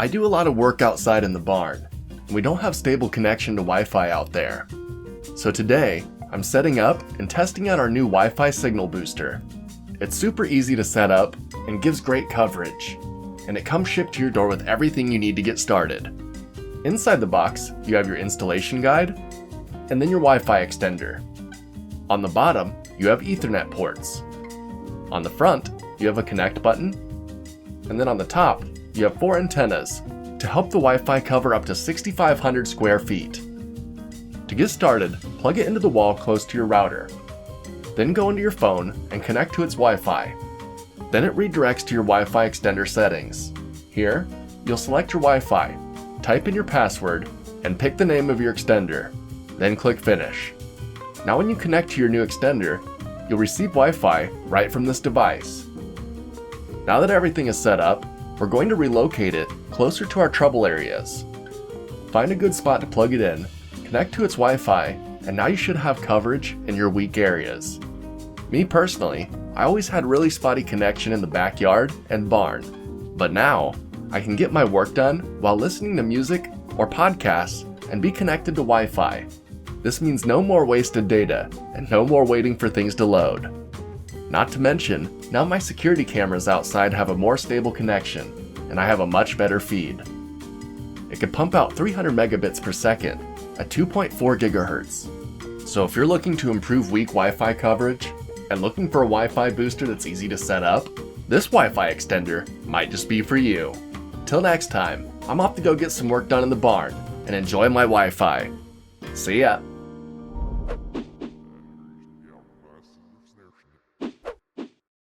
I do a lot of work outside in the barn, and we don't have stable connection to Wi-Fi out there. So today, I'm setting up and testing out our new Wi-Fi Signal Booster. It's super easy to set up and gives great coverage, and it comes shipped to your door with everything you need to get started. Inside the box, you have your installation guide, and then your Wi-Fi extender. On the bottom, you have Ethernet ports. On the front, you have a connect button, and then on the top, you have 4 antennas to help the Wi-Fi cover up to 6,500 square feet. To get started, plug it into the wall close to your router. Then go into your phone and connect to its Wi-Fi. Then it redirects to your Wi-Fi extender settings. Here, you'll select your Wi-Fi, type in your password, and pick the name of your extender. Then click Finish. Now when you connect to your new extender, you'll receive Wi-Fi right from this device. Now that everything is set up, we're going to relocate it closer to our trouble areas. Find a good spot to plug it in, connect to its Wi-Fi, and now you should have coverage in your weak areas. Me personally, I always had really spotty connection in the backyard and barn, but now I can get my work done while listening to music or podcasts and be connected to Wi-Fi. This means no more wasted data and no more waiting for things to load. Not to mention, now my security cameras outside have a more stable connection, and I have a much better feed. It can pump out 300 megabits per second at 2.4 gigahertz. So if you're looking to improve weak Wi-Fi coverage and looking for a Wi-Fi booster that's easy to set up, this Wi-Fi extender might just be for you. Till next time, I'm off to go get some work done in the barn and enjoy my Wi-Fi. See ya!